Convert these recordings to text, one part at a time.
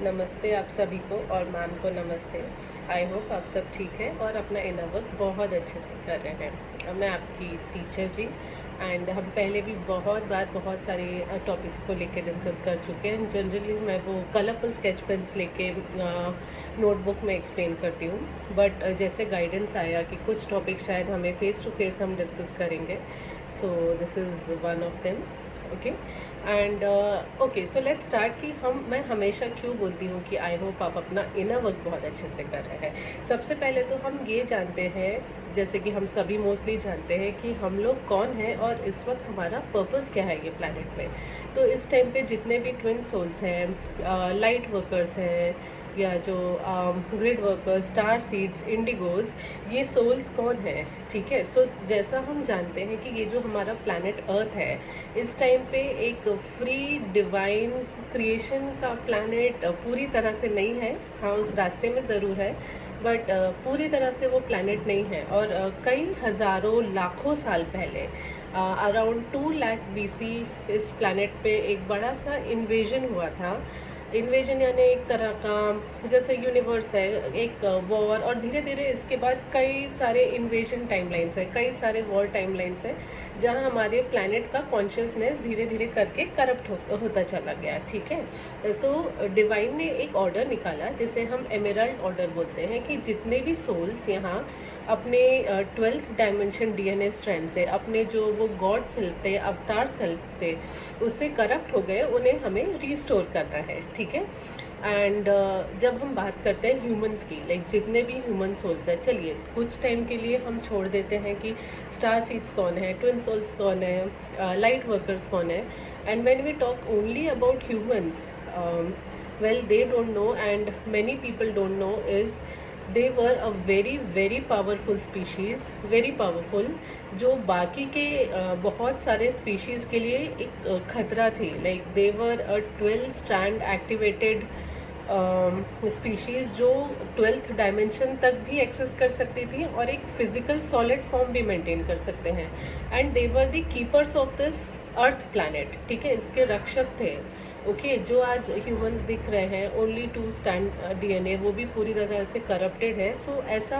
नमस्ते आप सभी को और मैम को नमस्ते। आई होप आप सब ठीक हैं और अपना इनर वर्क बहुत अच्छे से कर रहे हैं। मैं आपकी टीचर जी एंड हम पहले भी बहुत बार बहुत सारे टॉपिक्स को लेके डिस्कस कर चुके हैं। जनरली मैं वो कलरफुल स्केच पेन्स लेके नोटबुक में एक्सप्लेन करती हूँ, बट जैसे गाइडेंस आया कि कुछ टॉपिक शायद हमें फेस टू फेस हम डिस्कस करेंगे, सो this is one of them. Okay and okay, so let's start कि मैं हमेशा क्यों बोलती हूँ कि आई होप आप अपना इनर वर्क बहुत अच्छे से कर रहे हैं। सबसे पहले तो हम ये जानते हैं, जैसे कि हम सभी मोस्टली जानते हैं कि हम लोग कौन हैं और इस वक्त हमारा पर्पस क्या है ये प्लैनेट में। तो इस टाइम पे जितने भी ट्विन सोल्स हैं, लाइट वर्कर्स हैं, या जो ग्रिड वर्कर्स, स्टार सीड्स, इंडिगोज, ये सोल्स कौन है, ठीक है। सो जैसा हम जानते हैं कि ये जो हमारा प्लैनेट अर्थ है इस टाइम पे एक फ्री डिवाइन क्रिएशन का प्लैनेट पूरी तरह से नहीं है। हाँ, उस रास्ते में ज़रूर है, बट पूरी तरह से वो प्लैनेट नहीं है। और कई हज़ारों लाखों साल पहले अराउंड 2 लाख BC इस प्लैनेट पे एक बड़ा सा इन्वेजन हुआ था। इन्वेजन यानी एक तरह का जैसे यूनिवर्स है, एक वॉर, और धीरे धीरे इसके बाद कई सारे इन्वेजन टाइमलाइंस है, कई सारे वॉर टाइमलाइंस है, जहाँ हमारे प्लैनेट का कॉन्शियसनेस धीरे धीरे करके करप्ट होता चला गया, ठीक है। सो डिवाइन ने एक ऑर्डर निकाला जिसे हम एमेरल्ड ऑर्डर बोलते हैं, कि जितने भी सोल्स यहाँ अपने 12th डायमेंशन DNA स्ट्रैंड से, अपने जो वो गॉड सेल्फ थे, अवतार सेल्फ थे, उससे करप्ट हो गए, उन्हें हमें रिस्टोर करना है, ठीक है। एंड जब हम बात करते हैं ह्यूमंस की, लाइक जितने भी ह्यूमन सोल्स हैं, चलिए कुछ टाइम के लिए हम छोड़ देते हैं कि स्टार सीड्स कौन है, ट्विन सोल्स कौन है, लाइट वर्कर्स कौन है। And when we talk only about humans, well they don't know and many people don't know is they were a very powerful species, very powerful, जो बाकी के बहुत सारे स्पीशीज़ के लिए एक खतरा थी। Like they were a 12 strand activated species जो 12th डायमेंशन तक भी एक्सेस कर सकती थी और एक फिजिकल सॉलिड फॉर्म भी मेंटेन कर सकते हैं। And they were the keepers of this earth planet, ठीक है, इसके रक्षक थे। ओके जो आज ह्यूमंस दिख रहे हैं ओनली 2 स्टैंड DNA, वो भी पूरी तरह से करप्टेड है। सो ऐसा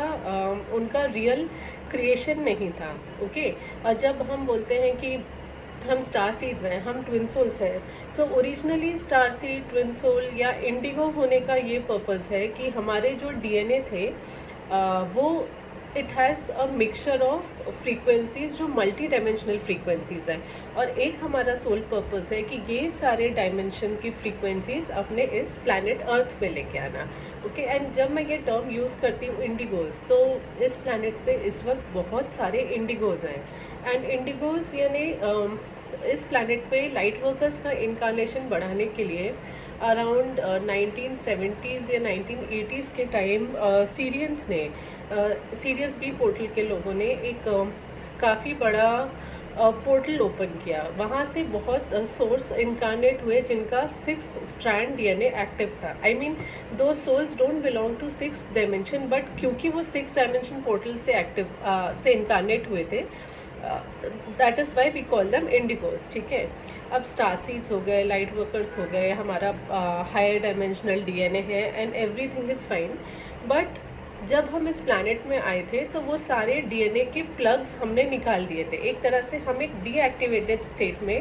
उनका रियल क्रिएशन नहीं था। ओके जब हम बोलते हैं कि हम स्टार सीड्स हैं, हम ट्विन सोल्स हैं, so originally star seed, twin soul या इंडिगो होने का ये पर्पस है कि हमारे जो DNA थे वो it has a mixture of frequencies जो मल्टी डायमेंशनल फ्रीक्वेंसीज हैं, और एक हमारा सोल पर्पस है कि ये सारे डायमेंशन की फ्रीक्वेंसीज अपने इस प्लैनेट अर्थ पे लेके आना। ओके एंड जब मैं ये टर्म यूज़ करती हूँ इंडिगोज, तो इस प्लैनेट पे इस वक्त बहुत सारे इंडिगोज हैं। एंड इंडिगोज यानी इस प्लैनेट पे लाइट वर्कर्स का इनकारनेशन बढ़ाने के लिए अराउंड 1970s या 1980s के टाइम सीरियंस ने, सीरियस बी पोर्टल के लोगों ने एक काफ़ी बड़ा पोर्टल ओपन किया। वहाँ से बहुत सोर्स इनकारनेट हुए जिनका 6th स्ट्रैंड DNA एक्टिव था। आई मीन दो souls don't belong to 6th dimension, but क्योंकि वो 6th डायमेंशन पोर्टल से एक्टिव से इनकारनेट हुए थे, that is why we call them indigos, ठीक है। अब स्टार सीड्स हो गए, लाइट वर्कर्स हो गए, हमारा हायर डायमेंशनल DNA है and everything is fine. But जब हम इस प्लैनेट में आए थे तो वो सारे DNA के प्लग्स हमने निकाल दिए थे। एक तरह से हम एक डीएक्टिवेटेड स्टेट में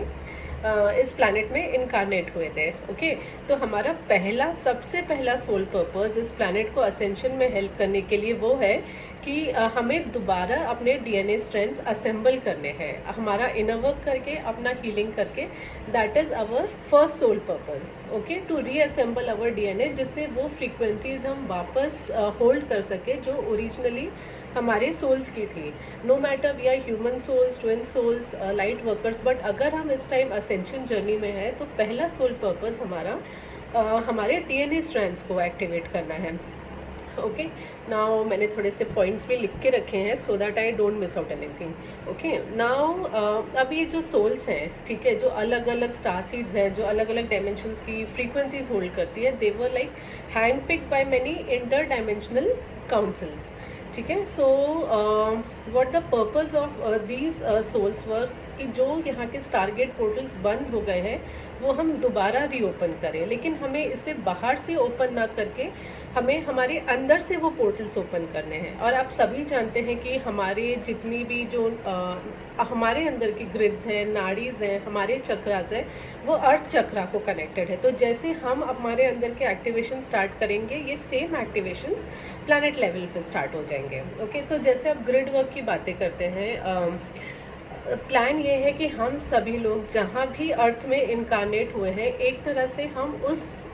इस प्लैनेट में इनकारनेट हुए थे। ओके तो हमारा सबसे पहला सोल पर्पस इस प्लैनेट को असेंशन में हेल्प करने के लिए वो है कि हमें दोबारा अपने DNA स्ट्रेंथ्स असेंबल करने हैं, हमारा इनर वर्क करके, अपना हीलिंग करके। That is our first soul purpose, okay, to reassemble our DNA, जिससे वो फ्रीक्वेंसीज हम वापस होल्ड कर सके जो ओरिजिनली हमारे सोल्स की थी। No matter we are human souls, twin souls, light workers, but अगर हम इस टाइम असेंशन जर्नी में हैं तो पहला सोल पर्पस हमारा हमारे DNA स्ट्रैंड्स को एक्टिवेट करना है। ओके नाउ मैंने थोड़े से पॉइंट्स भी लिख के रखे हैं so that I don't miss out anything. Okay now अब ये जो सोल्स हैं, ठीक है, जो अलग अलग स्टार सीड्स हैं, जो अलग अलग डायमेंशंस की फ्रीक्वेंसीज होल्ड करती है, they were like hand picked by many inter dimensional councils, ठीक है। So what the purpose of these souls were कि जो यहाँ के स्टारगेट पोर्टल्स बंद हो गए हैं वो हम दोबारा रीओपन करें, लेकिन हमें इसे बाहर से ओपन ना करके हमें हमारे अंदर से वो पोर्टल्स ओपन करने हैं। और आप सभी जानते हैं कि हमारे जितनी भी जो हमारे अंदर की ग्रिड्स हैं, नाड़ीज हैं, हमारे चक्रास हैं, वो अर्थ चक्रा को कनेक्टेड है। तो जैसे हम हमारे अंदर के एक्टिवेशन स्टार्ट करेंगे, ये सेम एक्टिवेशंस प्लैनेट लेवल पे स्टार्ट हो जाएंगे। ओके, तो जैसे आप ग्रिड वर्क की बातें करते हैं, प्लान ये है कि हम सभी लोग जहाँ भी अर्थ में इनकारनेट हुए हैं, एक तरह से हम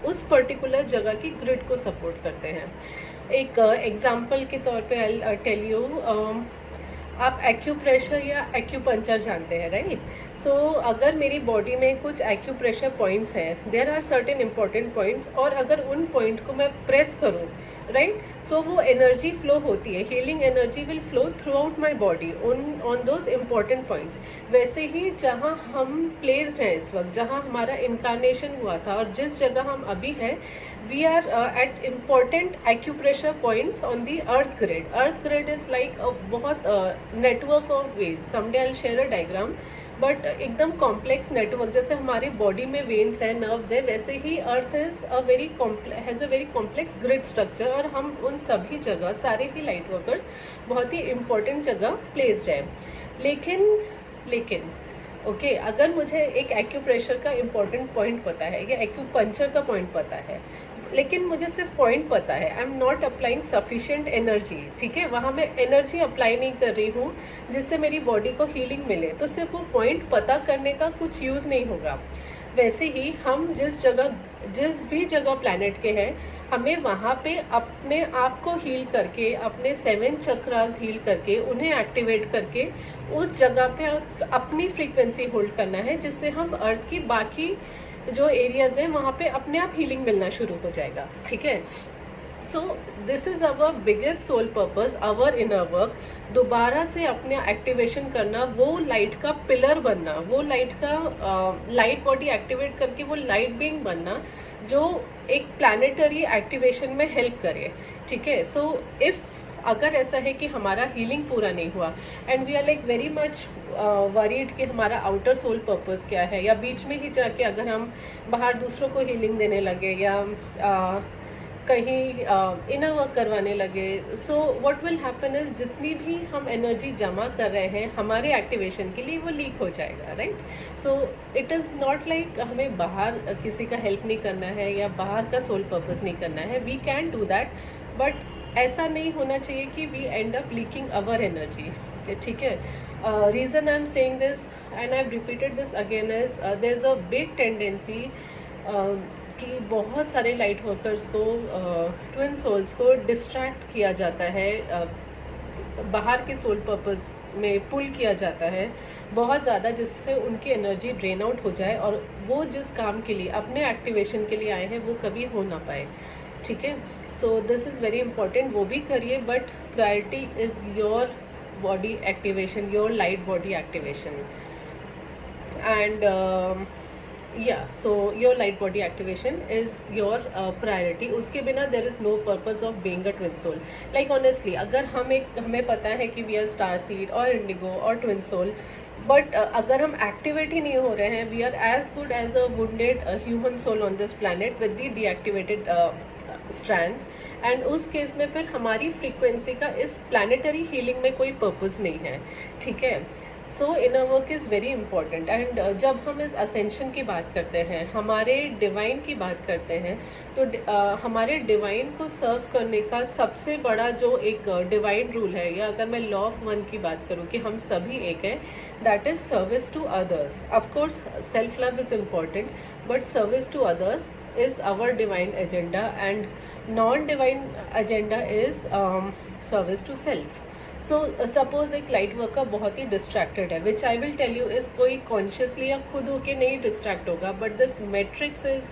उस पर्टिकुलर जगह की ग्रिड को सपोर्ट करते हैं। एक एग्जांपल के तौर पे आई टेल यू, आप एक्यूप्रेशर या एक्यूपंचर जानते हैं, राइट? सो अगर मेरी बॉडी में कुछ एक्यूप्रेशर पॉइंट्स हैं, there are certain important points, और अगर उन पॉइंट को मैं प्रेस करूं, राइट, सो वो एनर्जी फ्लो होती है, healing energy will flow through out my body on those important points. वैसे ही जहाँ हम प्लेस्ड हैं इस वक्त, जहाँ हमारा इनकारनेशन हुआ था और जिस जगह हम अभी हैं, we are at important acupressure points on the earth grid. Earth grid is like बहुत network of veins. Someday I will share a diagram, but एकदम कॉम्प्लेक्स नेटवर्क। जैसे हमारे बॉडी में वेन्स है, नर्व्स है, वैसे ही earth has a very complex grid structure, और हम उन सभी जगह, सारे ही लाइट वर्कर्स बहुत ही इम्पोर्टेंट जगह प्लेस्ड है। लेकिन ओके, अगर मुझे एक एक्यूप्रेशर का इम्पोर्टेंट पॉइंट पता है या एक्यूपंचर का पॉइंट पता है, लेकिन मुझे सिर्फ पॉइंट पता है, I am not applying sufficient energy, ठीक है, वहाँ मैं एनर्जी अप्लाई नहीं कर रही हूँ जिससे मेरी बॉडी को हीलिंग मिले, तो सिर्फ वो पॉइंट पता करने का कुछ यूज़ नहीं होगा। वैसे ही हम जिस भी जगह प्लैनेट के हैं, हमें वहाँ पे अपने आप को हील करके, अपने 7 चक्रास हील करके, उन्हें एक्टिवेट करके उस जगह पे अपनी फ्रीक्वेंसी होल्ड करना है, जिससे हम अर्थ की बाकी जो एरियाज हैं वहाँ पे अपने आप हीलिंग मिलना शुरू हो जाएगा, ठीक है। So this is our biggest soul purpose, our inner work. दोबारा से अपने एक्टिवेशन करना, वो लाइट का पिलर बनना, वो लाइट बॉडी एक्टिवेट करके वो लाइट बीइंग बनना जो एक प्लैनेटरी एक्टिवेशन में हेल्प करे, ठीक है। सो इफ़ अगर ऐसा है कि हमारा हीलिंग पूरा नहीं हुआ and we are like very much worried कि हमारा आउटर सोल पर्पस क्या है, या बीच में ही जाके अगर हम बाहर दूसरों को हीलिंग देने लगे या कहीं इनर वर्क करवाने लगे, so what will happen is जितनी भी हम एनर्जी जमा कर रहे हैं हमारे एक्टिवेशन के लिए, वो लीक हो जाएगा, right. So it is not like हमें बाहर किसी का हेल्प नहीं करना है या बाहर का सोल पर्पस नहीं करना है, we can do that, but ऐसा नहीं होना चाहिए कि we end up leaking our energy, ठीक है। Reason I am saying this and I have repeated this again is there is a big tendency कि बहुत सारे लाइट वर्कर्स को, ट्विन सोल्स को डिस्ट्रैक्ट किया जाता है, बाहर के सोल पर्पस में पुल किया जाता है बहुत ज़्यादा, जिससे उनकी एनर्जी ड्रेन आउट हो जाए और वो जिस काम के लिए, अपने एक्टिवेशन के लिए आए हैं, वो कभी हो ना पाए, ठीक है। So this is very important, वो भी करिए, but priority is your body activation, your light body activation, and so your light body activation is your priority. उसके बिना there is no purpose of being a twin soul. Like honestly, अगर हमें पता है कि we are star seed और indigo और twin soul, but अगर हम एक्टिवेट ही नहीं हो रहे हैं, we are as good as a wounded human soul on this planet with the deactivated strands, and उस केस में फिर हमारी फ्रीक्वेंसी का इस प्लानिटरी हीलिंग में कोई पर्पस नहीं है, ठीक है। सो inner work is very important, and जब हम इस असेंशन की बात करते हैं, हमारे डिवाइन की बात करते हैं, तो हमारे डिवाइन को सर्व करने का सबसे बड़ा जो एक डिवाइन रूल है, या अगर मैं लॉ ऑफ वन की बात करूँ कि हम सभी एक हैं, that is service to others. Of course self love is important, but service to others is our divine agenda, and non-divine agenda is service to self. So suppose एक लाइट वर्कर बहुत ही डिस्ट्रैक्टेड है, which I will tell you is कोई consciously या खुद होके नहीं distract होगा, बट दिस मैट्रिक्स इज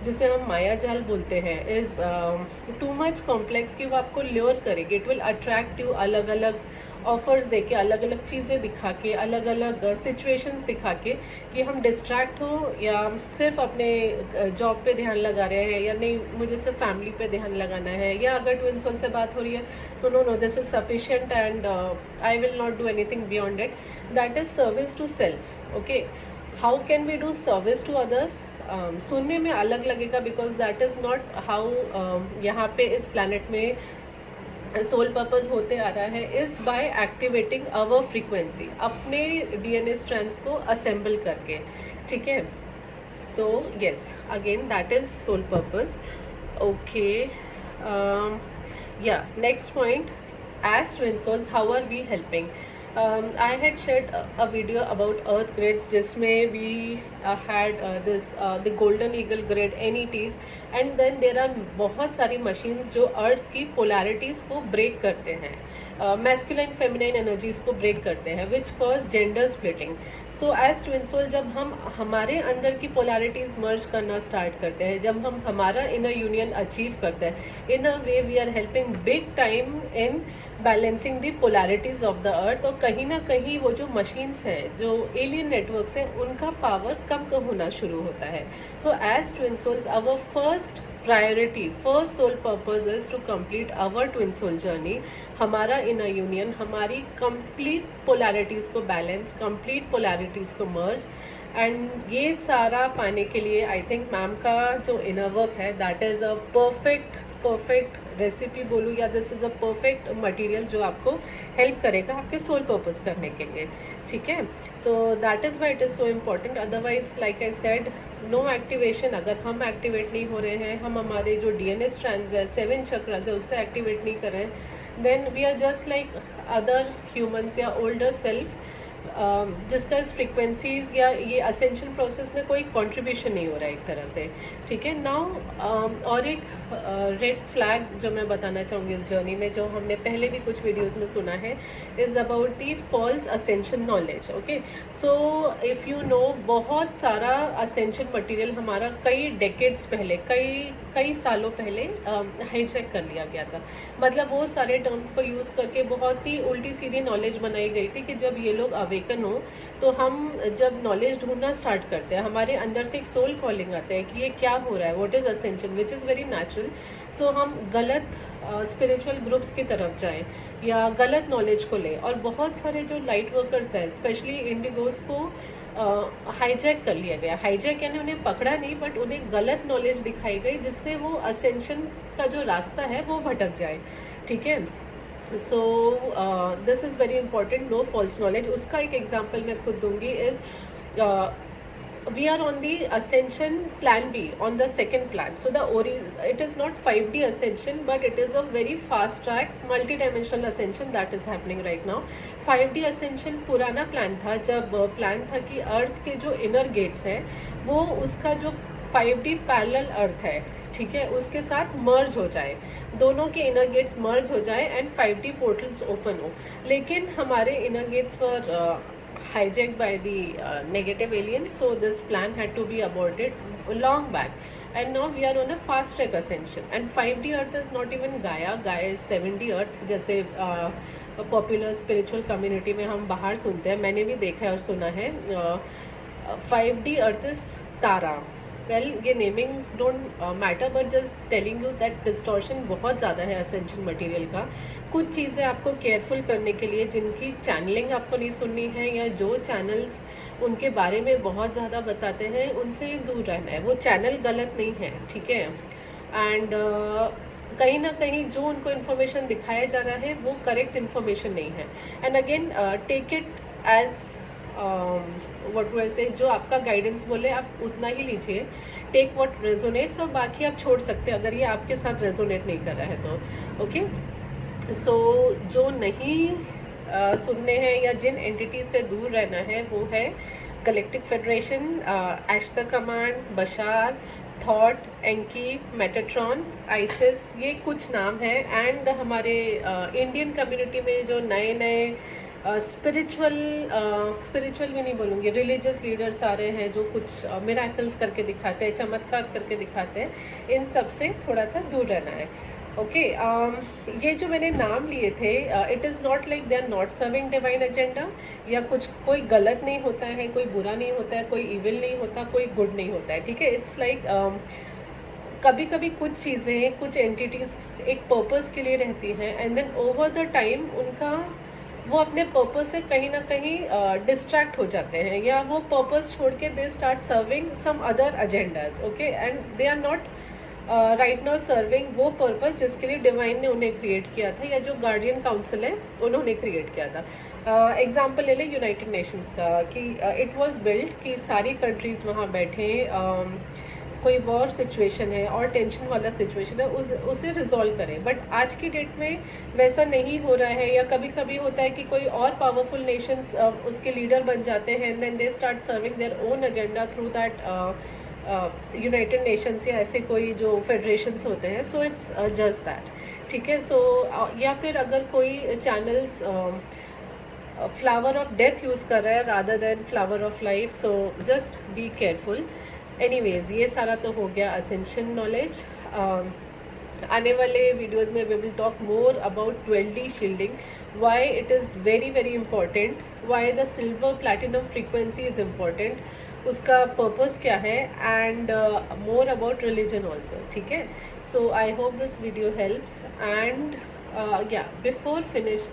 जिसे हम माया जाल बोलते हैं, इज़ टू मच कॉम्प्लेक्स कि वो आपको ल्योर करेगी। इट विल अट्रैक्ट यू अलग अलग ऑफर्स दे के, अलग अलग चीज़ें दिखा के, अलग अलग सिचुएशंस दिखा के कि हम डिस्ट्रैक्ट हो या सिर्फ अपने जॉब पे ध्यान लगा रहे हैं, या नहीं मुझे सिर्फ फैमिली पे ध्यान लगाना है, या अगर ट्विन सोल से बात हो रही है तो no this is sufficient and I will not do anything beyond it. That is service to self. Okay, how can we do service to others? सुनने में अलग लगेगा because that is not how यहाँ पे इस प्लानट में soul purpose होते आ रहा है। Is by activating our frequency, अपने डीएनए स्ट्रैंड्स को असेंबल करके, ठीक है। So yes, again that is soul purpose. Okay, yeah next point, as twin souls how are we helping? I had shared a video about earth grids जिसमें we had the golden eagle grid NETs, and then there are बहुत सारी machines जो अर्थ की polarities को break करते हैं, masculine feminine energies को break करते हैं, which cause gender splitting. So as twin soul जब हम हमारे अंदर की polarities merge करना start करते हैं, जब हम हमारा inner union achieve करते हैं, in a way we are helping big time in balancing the polarities of the earth. और कहीं ना कहीं वो जो मशीन्स हैं, जो एलियन नेटवर्क्स हैं, उनका पावर कम होना शुरू होता है। So as twin souls our first priority, first soul purpose is to complete our twin soul journey. हमारा इनर यूनियन, हमारी कंप्लीट पोलैरिटीज़ को बैलेंस, कंप्लीट पोलैरिटीज़ को मर्ज, एंड ये सारा पाने के लिए आई थिंक मैम का जो इनर वर्क है that is a perfect recipe बोलूँ, या this is a perfect material जो आपको हेल्प करेगा आपके सोल पर्पस करने के लिए, ठीक है। So that is why it is so important. Otherwise like I said, no activation. अगर हम एक्टिवेट नहीं हो रहे हैं, हम हमारे जो डीएनए स्ट्रैंड्स है, 7 चक्रास है, उससे एक्टिवेट नहीं कर रहे हैं, then we are just like other humans या ओल्डर सेल्फ जिसका इस फ्रीक्वेंसीज या ये असेंशन प्रोसेस में कोई कंट्रीब्यूशन नहीं हो रहा है एक तरह से, ठीक है। नाउ और एक रेड फ्लैग जो मैं बताना चाहूँगी इस जर्नी में, जो हमने पहले भी कुछ वीडियोस में सुना है, is about the false ascension knowledge. Okay, so if you know, बहुत सारा असेंशन मटेरियल हमारा कई डेकेड्स पहले, कई सालों पहले हाईजैक कर लिया गया था। मतलब वो सारे टर्म्स को यूज़ करके बहुत ही उल्टी सीधी नॉलेज बनाई गई थी कि जब ये लोग अवेकन हो तो हम जब नॉलेज ढूंढना स्टार्ट करते हैं, हमारे अंदर से एक सोल कॉलिंग आता है कि ये क्या हो रहा है, what is ascension, which is very natural. So हम गलत स्पिरिचुअल ग्रुप्स की तरफ जाएं या गलत नॉलेज को लें, और बहुत सारे जो लाइट वर्कर्स हैं, स्पेशली इंडिगोज को हाईजैक कर लिया गया। हाईजैक यानी उन्हें पकड़ा नहीं, बट उन्हें गलत नॉलेज दिखाई गई जिससे वो असेंशन का जो रास्ता है वो भटक जाए, ठीक है। So this is very important, no false knowledge. उसका एक एग्जाम्पल मैं खुद दूंगी, is we are on the ascension plan B, on the second plan. So it is not 5D ascension, but it is a very fast track multi-dimensional ascension that is happening right now. 5D ascension पुराना plan था, जब plan था कि अर्थ के जो inner gets हैं वो उसका जो 5D पैरेलल अर्थ है, ठीक है, उसके साथ मर्ज हो जाए, दोनों के इनर गेट्स मर्ज हो जाए एंड 5D पोर्टल्स ओपन हो। लेकिन हमारे इनर गेट्स पर hijacked by the negative aliens, so this plan had to be aborted long back, and now we are on a fast track ascension, and 5D earth is not even Gaia is 7D earth, जैसे popular spiritual community में हम बाहर सुनते हैं, मैंने भी देखा है और सुना है। 5D earth is Tara. Well, ये namings don't matter, but just telling you that distortion बहुत ज़्यादा है असेंशन मटेरियल का। कुछ चीज़ें आपको केयरफुल करने के लिए, जिनकी चैनलिंग आपको नहीं सुननी है, या जो चैनल्स उनके बारे में बहुत ज़्यादा बताते हैं, उनसे दूर रहना है। वो चैनल गलत नहीं है, ठीक है, एंड कहीं ना कहीं जो उनको इन्फॉर्मेशन दिखाया जा रहा है वो करेक्ट इन्फॉर्मेशन नहीं है। And again take it as what वैसे जो आपका गाइडेंस बोले आप उतना ही लीजिए, टेक व्हाट रेजोनेट्स, और बाकी आप छोड़ सकते हैं अगर ये आपके साथ रेजोनेट नहीं कर रहा है तो। ओके, सो जो नहीं सुनने हैं या जिन एंटिटीज से दूर रहना है वो है galactic federation, Ashtar command, Bashar, Thoth, Enki, Metatron, Isis, ये कुछ नाम हैं। एंड हमारे इंडियन कम्युनिटी में जो नए स्पिरिचुअल भी नहीं बोलूँगी, रिलीजियस लीडर्स आ रहे हैं जो कुछ मिराकल्स करके दिखाते हैं, चमत्कार करके दिखाते हैं, इन सब से थोड़ा सा दूर रहना है। ओके ये जो मैंने नाम लिए थे, it is not like they are not serving divine agenda, या कुछ कोई गलत नहीं होता है, कोई बुरा नहीं होता है, कोई इविल नहीं होता, कोई गुड नहीं होता है, ठीक है। इट्स लाइक कभी कभी कुछ चीज़ें, कुछ एंटिटीज़ एक पर्पस के लिए रहती हैं, and then over the time उनका वो अपने पर्पस से कहीं ना कहीं डिस्ट्रैक्ट हो जाते हैं, या वो पर्पस छोड़ के they start serving some other agendas, okay, and they are not right now serving वो पर्पस जिसके लिए डिवाइन ने उन्हें क्रिएट किया था, या जो गार्डियन काउंसिल है उन्होंने क्रिएट किया था। एग्जाम्पल ले लें यूनाइटेड नेशंस का, कि इट वाज बिल्ड कि सारी कंट्रीज़ वहाँ बैठे, कोई वॉर सिचुएशन है और टेंशन वाला सिचुएशन है, उसे रिजॉल्व करें। बट आज की डेट में वैसा नहीं हो रहा है, या कभी कभी होता है कि कोई और पावरफुल नेशंस उसके लीडर बन जाते हैं, and then they start serving their own agenda through that United Nations या ऐसे कोई जो फेडरेशंस होते हैं। सो इट्स जस्ट दैट, ठीक है। सो या फिर अगर कोई channels flower of death use कर रहा है rather than flower of life, so just be careful. Anyways, ये सारा तो हो गया असेंशन नॉलेज। आने वाले वीडियोस में we will talk more about 12D shielding, why it is very very important, why the silver platinum frequency is important, उसका purpose क्या है, and more about religion also, ठीक है। So I hope this video helps, and yeah, before finish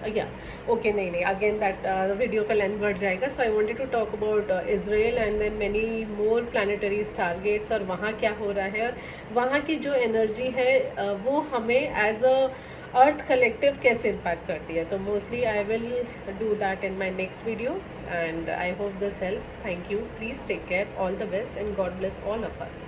okay, नहीं again that the video का length बढ़ जाएगा। So I wanted to talk about Israel and then many more planetary stargates, और वहाँ क्या हो रहा है, और वहाँ की जो एनर्जी है वो हमें एज अ अर्थ कलेक्टिव कैसे इम्पैक्ट करती है। तो mostly I will do that in my next video, and I hope this helps. Thank you, please take care, all the best, and God bless all of us.